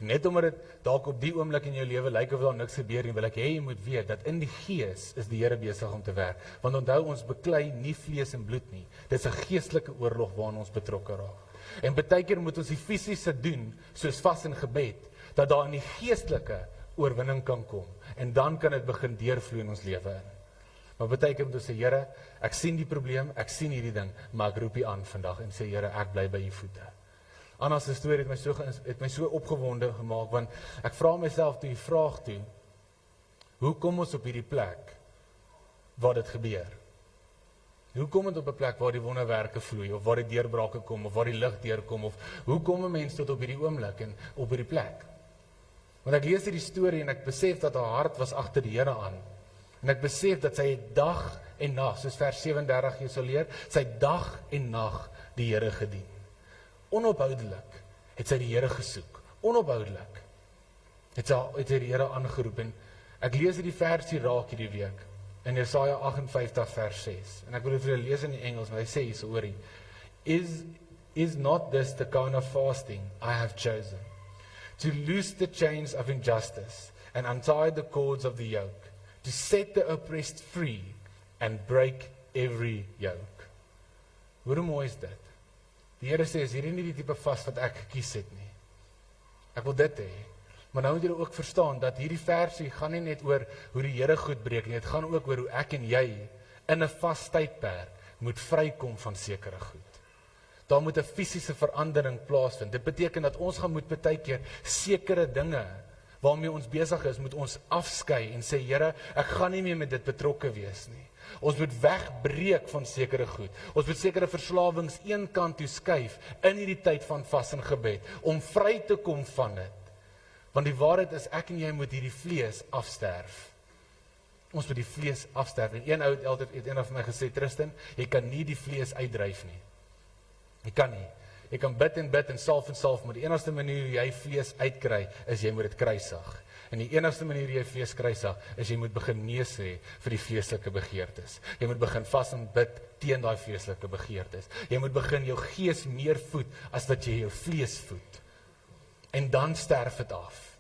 Net omdat dit dalk op die oomblik in jou lewe lyk of daar niks gebeur nie, wil ek hê jy moet weet dat in die gees is die Here besig om te werk. Want onthou, ons beklei nie vlees en bloed nie. Dit is 'n geestelike oorlog waarin ons betrokke raak. En baie keer moet ons die fisiese doen, soos vas en gebed, dat daar in die geestelike oorwinning kan kom. En dan kan dit begin deurvloei in ons lewe in. Maar baie keer moet ons sê, Here, ek sien die probleem, ek sien hierdie ding, maar ek roep U aan vandag en sê, Here, ek bly by U voete. Anna se storie het my so opgewonde gemaak, want ek vra myself toe die vraag toe, hoe kom ons op hierdie plek waar dit gebeur? Hoe kom dit op 'n plek waar die wonderwerke vloei, of waar die deurbrake kom, of waar die lig deurkom, of hoe kom 'n mens tot op hierdie oomblik en op hierdie plek? Want ek lees hierdie storie en ek besef dat haar hart was agter die Here aan. En ek besef dat sy dag en nag, soos vers 37 jy sal leer, sy dag en nag die Here gedien. Onophoudelik het sy die Here gesoek. Onophoudelik het sy die Here aangeroep. En ek lees hierdie versie raak hierdie week in Jesaja 58 vers 6. En ek wil dit vir julle lees in die Engels, maar hy sê hierso, hoorie, Is not this the kind of fasting I have chosen? To loose the chains of injustice and untie the cords of the yoke, to set the oppressed free and break every yoke. Hoe mooi is dit? Die Here sê, is hierdie nie die tipe vas wat ek gekies het nie. Ek wil dit hê. Maar nou moet julle ook verstaan, dat hierdie versie gaan nie net oor hoe die Here goed breek nie, dit gaan ook oor hoe ek en jy in 'n vas tydperk moet vrykom van sekere goed. Daar moet 'n fisiese verandering plaasvind. Dit beteken dat ons gaan moet baie keer sekere dinge waarmee ons besig is, moet ons afskei en sê, Here, ek gaan nie meer met dit betrokke wees nie. Ons moet wegbreek van sekere goed. Ons moet sekere verslawings een kant toe skuif in hierdie tyd van vas en gebed, om vry te kom van dit. Want die waarheid is, ek en jy moet hierdie vlees afsterf. Ons moet die vlees afsterf. En een ou het eendag vir my gesê, Tristan, jy kan nie die vlees uitdryf nie. Jy kan nie. Jy kan bid en salf, maar die enigste manier hoe jy vlees uitkry, is jy moet dit kruisig. En die enigste manier hoe jy vlees kruisig, is jy moet begin nee sê vir die vleeslike begeertes. Jy moet begin vas en bid teen daai vleeslike begeertes. Jy moet begin jou gees meer voed, as wat jy jou vlees voed. En dan sterf dit af.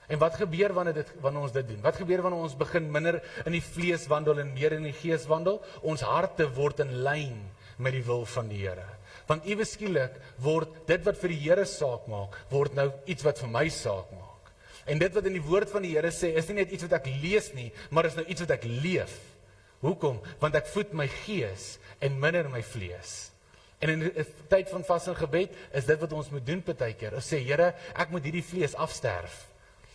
En wat gebeur wanneer ons dit doen? Wat gebeur wanneer ons begin minder in die vlees wandel en meer in die gees wandel? Ons harte word in lyn met die wil van die Here. Want iewes skielik word dit wat vir die Here saak maak, word nou iets wat vir my saak maak. En dit wat in die woord van die Here sê, is nie net iets wat ek lees nie, maar is nou iets wat ek leef. Hoekom? Want ek voed my gees en minder my vlees. En in 'n tyd van vas en gebed, is dit wat ons moet doen baie keer. Ons sê, Here, ek moet hierdie vlees afsterf.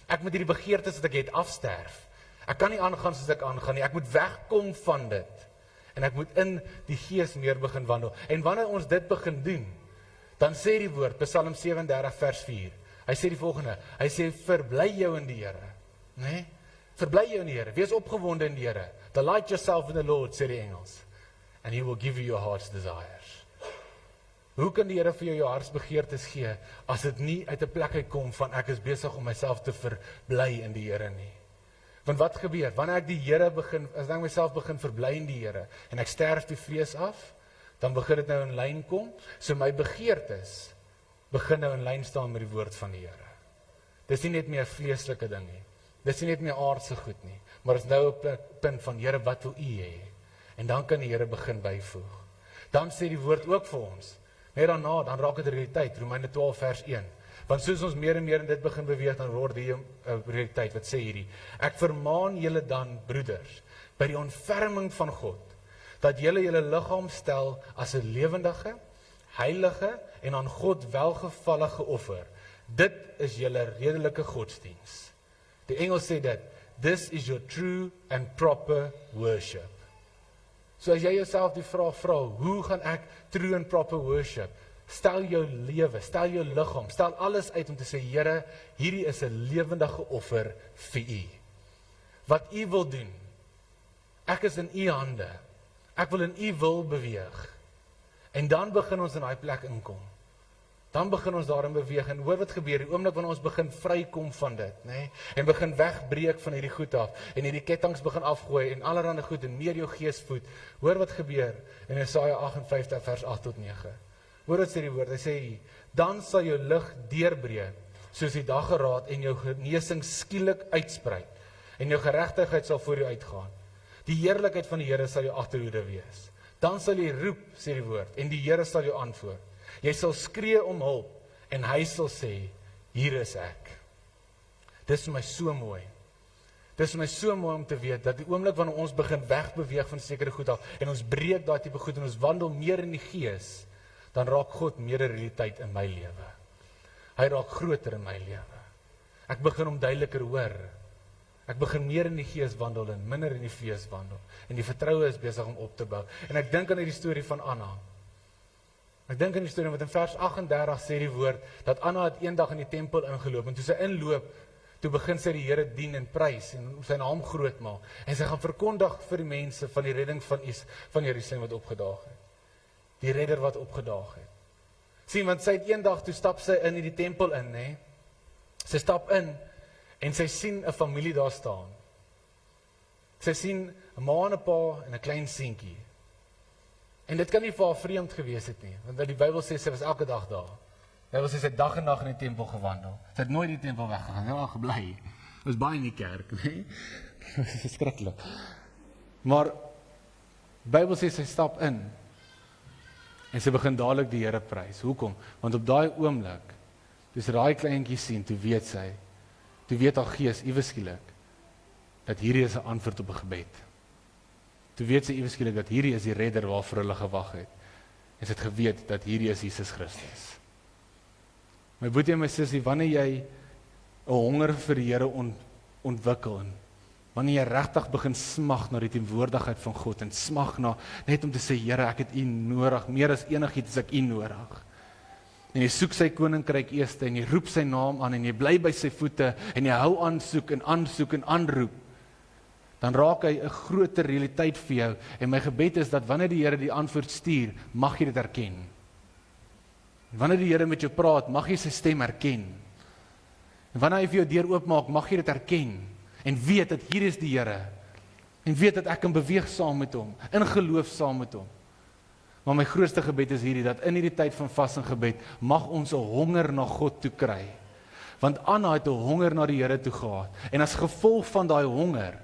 Ek moet hierdie begeertes wat ek het afsterf. Ek kan nie aangaan soos ek aangaan nie. Ek moet wegkom van dit. En ek moet in die gees meer begin wandel. En wanneer ons dit begin doen, dan sê die woord, Psalm 37 vers 4, hy sê die volgende, hy sê, verbly jou in die Here. Nee? Verbly jou in die Here, wees opgewonde in die Here. Delight yourself in the Lord, sê die Engels. And He will give you your heart's desires. Hoe kan die Here vir jou hartsbegeertes gee, as dit nie uit 'n plek uitkom van ek is besig om myself te verbly in die Here nie? Want wat gebeur, wanneer ek die Here begin, as ek myself begin verbly in die Here, en ek sterf die vlees af, dan begin dit nou in lyn kom, so my begeertes begin nou in lyn staan met die woord van die Here. Dis nie net meer vleeslike ding nie, dis nie net meer aardse goed nie, maar is nou op 'n punt van, Here, wat wil U hê? En dan kan die Here begin byvoeg. Dan sê die woord ook vir ons, net daarna, dan raak dit realiteit, Romeine 12 vers 1. Want soos ons meer en meer in dit begin beweeg, dan word die realiteit, wat sê hierdie? Ek vermaan julle dan, broeders, by die ontferming van God, dat julle liggaam stel as 'n lewendige, heilige en aan God welgevallige offer. Dit is julle redelike godsdiens. Die Engels sê dit, this is your true and proper worship. So as jy jouself die vraag vra, hoe gaan ek true and proper worship? Stel jou lewe, stel jou liggaam, stel alles uit om te sê, Here, hierdie is 'n lewendige offer vir U. Wat U wil doen, ek is in U hande, ek wil in U wil beweeg. En dan begin ons in daai plek inkom. Dan begin ons daarin beweeg, en hoor wat gebeur, die oomblik wanneer ons begin vrykom van dit, nee? En begin wegbreek van hierdie goed af, en hierdie kettinge begin afgooi, en allerhande goed, en meer jou gees voed, hoor wat gebeur, in Jesaja 58 vers 8 tot 9, hoor wat sê die woord, hy sê, dan sal jou lig deurbreek, soos die daggeraad, en jou genesing skielik uitsprei, en jou geregtigheid sal voor jou uitgaan, die heerlikheid van die Here sal jou agterhoede wees, dan sal jy roep, sê die woord, en die Here sal jou antwoord, jy sal skree om hulp, en hy sal sê, hier is ek. Dis vir my so mooi. Dis vir my so mooi om te weet, dat die oomblik wanneer ons begin wegbeweeg van sekere goed af, en ons breek daai tipe goed, en ons wandel meer in die gees, dan raak God meer 'n realiteit in my lewe. Hy raak groter in my lewe. Ek begin hom duideliker hoor. Ek begin meer in die gees wandel, en minder in die vlees wandel. En die vertroue is besig om op te bou. En ek dink aan die storie van Anna. Ek dink aan die storie wat in vers 38 sê die woord, dat Anna het eendag in die tempel ingeloop, en toe sy inloop, toe begin sy die Here dien en prys, en sy naam groot maak, en sy gaan verkondig vir die mense van die redding van Jerusalem wat opgedaag het. Die redder wat opgedaag het. Sien, want sy het eendag, toe stap sy in die tempel in, nee? Sy stap in, en sy sien 'n familie daar staan. Sy sien 'n ma en 'n pa en 'n klein seentjie. En dit kan nie vir haar vreemd gewees het nie, want die Bybel sê sy was elke dag daar. Die Bybel sê sy het dag en nag in die tempel gewandel. Sy het nooit die tempel weggegaan, sy het daar gebly. Was baie in die kerk, nee? Dit is skrikkelik. Maar die Bybel sê sy stap in, en sy begin dadelik die Here prys. Hoekom? Want op daai oomblik, toe sy daai kleintjie sien, toe weet haar gees iewes skielik, dat hierdie is 'n antwoord op 'n gebed. Toe weet sy iewes skielik dat hierdie is die redder waarvoor hulle gewag het. En sy het geweet dat hierdie is Jesus Christus. My boetie en my sussie, wanneer jy 'n honger vir die Here ontwikkel, en wanneer jy regtig begin smag na die teenwoordigheid van God, en smag na, net om te sê, Here, ek het U nodig, meer as enigiets ek U nodig. En jy soek sy koninkryk eers, en jy roep sy naam aan, en jy bly by sy voete, en jy hou aan soek en aanroep, dan raak hy 'n groter realiteit vir jou, en my gebed is dat wanneer die Here die antwoord stuur, mag jy dit erken. Wanneer die Here met jou praat, mag jy sy stem erken. En wanneer hy vir jou deur oopmaak, mag jy dit erken, en weet dat hier is die Here, en weet dat ek kan beweeg saam met hom, in geloof saam met hom. Maar my grootste gebed is hierdie, dat in hierdie tyd van vas en gebed, mag ons 'n honger na God toe kry. Want Anna het 'n honger na die Here toe gehad, en as gevolg van daai honger,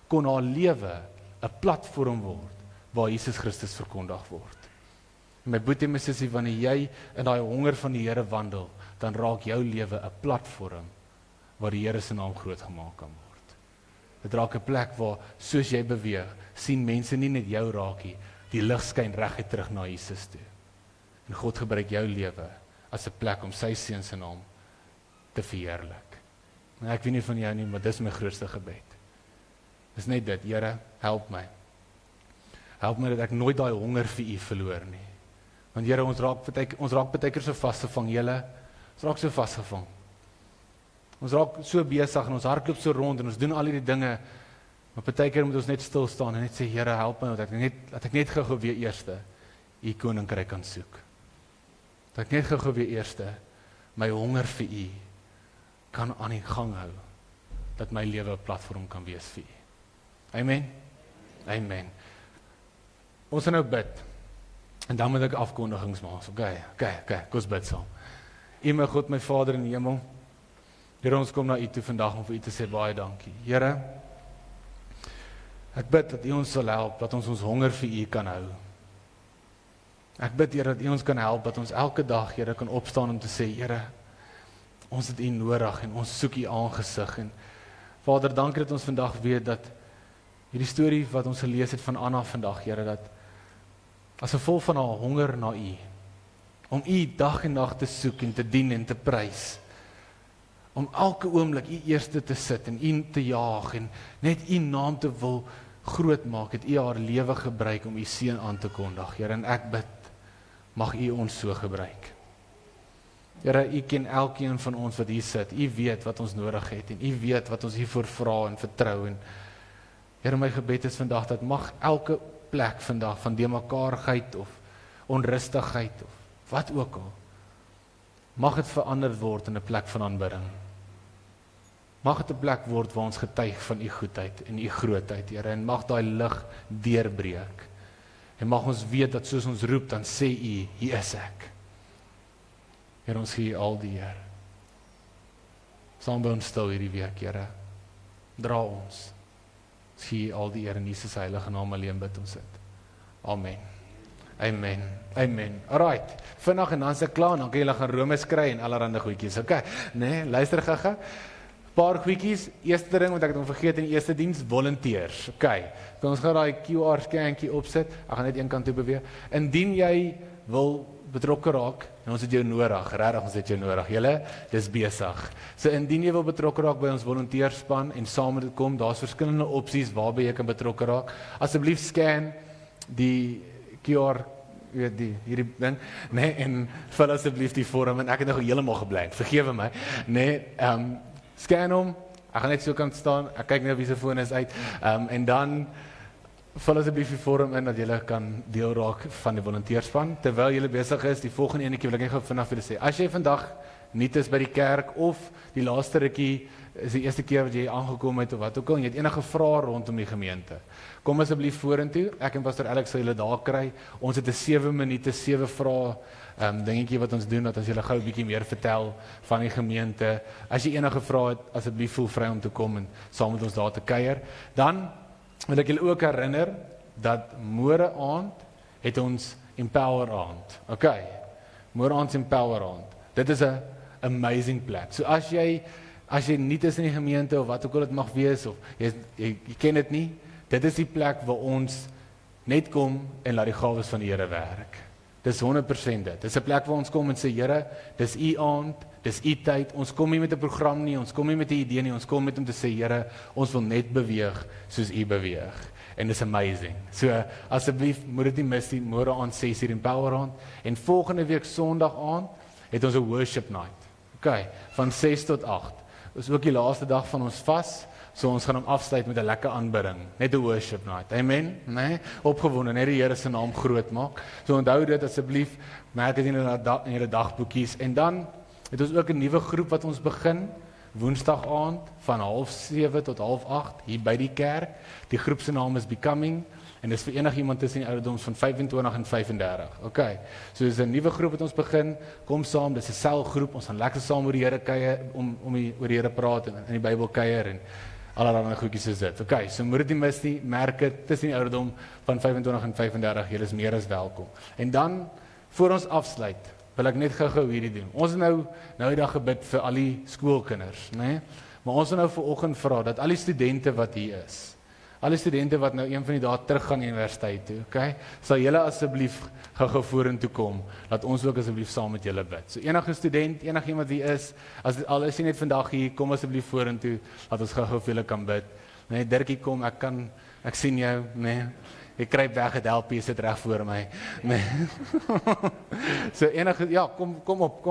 kon haar lewe 'n platform word, waar Jesus Christus verkondig word. En my boetie en my sussie, wanneer jy in daai honger van die Here wandel, dan raak jou lewe 'n platform, waar die Here se naam groot gemaak kan word. Dit raak 'n plek waar, soos jy beweeg, sien mense nie net jou raak nie, die lig skyn reguit terug na Jesus toe. En God gebruik jou lewe as 'n plek om sy seun se naam te verheerlik. En ek weet nie van jou nie, maar dis my grootste gebed. Dis net dit, Here, help my. Help my dat ek nooit daai honger vir U verloor nie. Want Here, ons raak baie keer so vasgevang, ons raak so vasgevang. Ons raak so besig en ons hardloop so rond en ons doen al hierdie dinge, maar partykeer moet ons net stil staan en net sê, Here, help my, dat ek net gou weer eerste U koninkryk kan soek. Dat ek net gou weer eerste my honger vir U kan aan die gang hou, dat my lewe 'n platform kan wees vir U. Amen. Amen. Ons gaan nou bid. En dan moet ek afkondigings maak. Okay, kom ons bid saam. U my God, my Vader in die hemel. Here, ons kom na U toe vandag om vir U te sê baie dankie. Here, ek bid dat U ons sal help, dat ons honger vir U kan hou. Ek bid, Here, dat U ons kan help, dat ons elke dag, Here, kan opstaan om te sê, Here, ons het U nodig en ons soek U aangesig. En Vader, dankie dat ons vandag weet dat hierdie storie wat ons gelees het van Anna vandag, Here, dat as gevolg van haar honger na U, om U dag en nag te soek en te dien en te prys, om elke oomblik U eerste te sit en U te jaag en net U naam te wil groot maak, het U haar lewe gebruik om U seun aan te kondig. Here, en ek bid, mag U ons so gebruik. Here, U ken elkeen van ons wat hier sit. U weet wat ons nodig het en U weet wat ons hiervoor vra en vertrou. En Here, my gebed is vandag dat mag elke plek vandag van deurmekaarigheid of onrustigheid of wat ook al, mag dit verander word in 'n plek van aanbidding. Mag dit 'n plek word waar ons getuig van U goedheid en U grootheid, Here, en mag daai lig deurbreek. En mag ons weet dat soos ons roep, dan sê U, hier is ek. Here, ons gee U al die eer. Saam by ons stil hierdie week, Here. Dra ons. Ons gee U al die eer in Jesus heilige naam alleen bid ons dit. Amen. Amen. Amen. Alright. Vinnig en dan is ek klaar en dan kan julle gaan Rome kry en allerhande goedjies. Okay. Nee, luister gaga. Paar goedjies. Eerste ding wat ek het om vergeet in die eerste diens, volunteers. Okay. Kan ons gaan daai QR scankie opsit. Ek gaan net een kant toe beweeg. Indien jy wil betrokke raak, en ons het jou nodig, regtig ons het jou nodig. Julle, dis besig. So indien jy wil betrokke raak by ons volonteerspan en saam met dit kom, daar's verskillende opsies waarby jy kan betrokke raak. Asseblief scan die QR, hierdie ding, nee, en vul asseblief die vorm, en ek het nog heeltemal gebly, vergewe my, nee, scan hom, ek gaan net so kan staan, ek kyk net wie se foon is uit, en dan vul asseblief die vorm in, dat julle kan deel raak van die volonteerspan, terwyl julle besig is, die volgende ene keer wil ek net gou vinnig vir julle sê, as jy vandag nie is by die kerk, of die laaste rukkie, is die eerste keer wat jy aangekom het, of wat ook al, en jy het enige vrae rondom die gemeente, kom asseblief vorentoe, ek en Pastor Alex sal julle daar kry, ons het 'n 7 minute, 7 vrae, dingetjie wat ons doen, dat ons julle gou 'n bietjie meer vertel van die gemeente, as jy enige vrae het, asseblief voel vry om te kom, en saam met ons daar te kuier, dan wil ek julle ook herinner, dat môre aand, het ons Empower aand, okay, môre aand Empower aand, dit is 'n amazing plek, so as jy nie is in die gemeente, of wat ook al dit mag wees, of jy ken dit nie, dit is die plek waar ons net kom en laat die gawes van die Here werk. Dis 100% dit. Dis 'n plek waar ons kom en sê, Here, dis U aand, dis U tyd. Ons kom nie met 'n program nie, ons kom nie met 'n idee nie, ons kom met om te sê, Here, ons wil net beweeg soos U beweeg. En dis amazing. So asseblief moet dit nie mis nie, môre aand 6:00 Empower aand, en volgende week Sondag aand het ons 'n worship night. Okay, van 6 tot 8. Dis ook die laaste dag van ons vas. So ons gaan hom afsluit met 'n lekker aanbidding, net 'n worship night. Amen. Nee, opgewonde, net die Here se naam groot maak. So onthou dit asseblief, merk dit in julle dagboekies. En dan het ons ook 'n nuwe groep wat ons begin Woensdag aand van 7:30 tot 7:30 hier by die kerk. Die groep se naam is Becoming en dis vir enigiemand tussen die ouderdoms van 25 en 35. Okay. So dis 'n nuwe groep wat ons begin. Kom saam, dis 'n selgroep. Ons gaan lekker saam oor die Here kuier oor die Here praat en in die Bybel kuier en allerlei goedjies is dit. Okay, so moet dit nie mis nie, merk dit tussen die ouderdom van 25 en 35, julle is meer as welkom. En dan, voor ons afsluit, wil ek net gou hierdie doen. Ons het nou die dag gebid vir al die skoolkinders, né? Maar ons wil nou vanoggend vra dat al die studente wat hier is, al die studente wat nou een van die dae terug gaan universiteit toe, okay? Sal julle asseblief gou vorentoe kom, dat ons ook asseblief saam met julle bid. So enige student, enigiemand wie is, al is jy net vandag hier, kom asseblief vorentoe, dat ons gou vir julle kan bid. Nee, Dirkie kom, ek sien jou, nee. Ek kruip weg, het help, sit reg voor my. Nee. So enige, ja, kom op,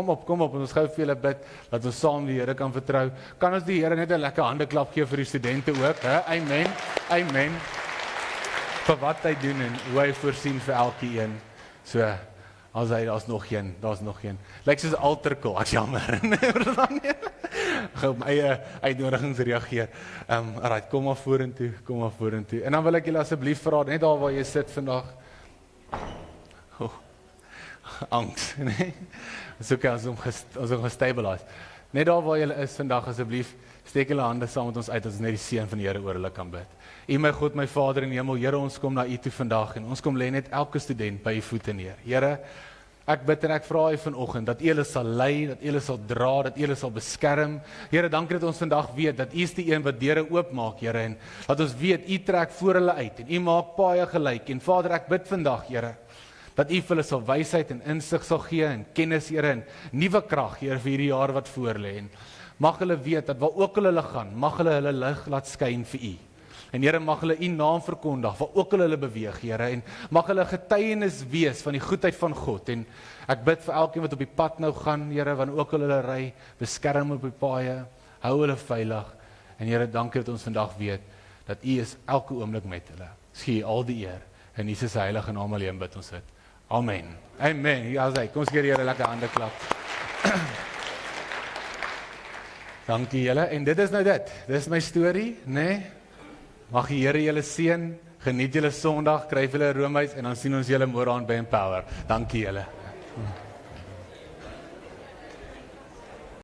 ons gou vir julle bid, dat ons saam die Here kan vertrou. Kan ons die Here net 'n lekker handeklap gee vir die studente ook, hè? Amen, amen. Vir wat hy doen en hoe hy voorsien vir elkeen. So, daar's nog een. Lyk soos 'n altarcall, ek's jammer. Gou op my eie uitnodigings reageer. Alright, kom maar vorentoe. En dan wil ek julle asseblief vra, net daar waar jy sit vandag. Angs, nee. Dis okay as om gestabilise. Net daar waar julle is vandag, asseblief, steek julle hande saam met ons uit, as ons net die seën van die Here oor hulle kan bid. U my God, my Vader in die hemel, Here, ons kom na U toe vandag en ons kom lê net elke student by U voete neer. Here, ek bid en ek vra U vanoggend dat U hulle sal lei, dat U hulle sal dra, dat U hulle sal beskerm. Here, dankie dat ons vandag weet dat U is die een wat deure oopmaak, Here, en dat ons weet U trek voor hulle uit en U maak paaie gelyk. En Vader, ek bid vandag, Here, dat U vir hulle sal wysheid en insig sal gee en kennis, Here, en nuwe krag, Here, vir hierdie jaar wat voor lê. En mag hulle weet dat waar ook hulle gaan, mag hulle lig laat skyn vir U. En Here, mag hulle U naam verkondig, waar ook hulle beweeg, Here, en mag hulle getuienis wees van die goedheid van God. En ek bid vir elkeen wat op die pad nou gaan, Here, wanneer ook hulle ry, beskerm op die paaie, hou hulle veilig. En Here, dankie dat ons vandag weet dat U is elke oomblik met hulle. Gee al die eer in Jesus se heilige naam alleen bid ons dit. Amen. Amen. Ja, kom ons gee die Here lekker hande klap. Dankie julle. En dit is nou dit. Dis my storie, né? Mag die Here julle seën. Geniet julle Sondag, kry julle roomys en dan sien ons julle môre aan by Empower. Dankie julle.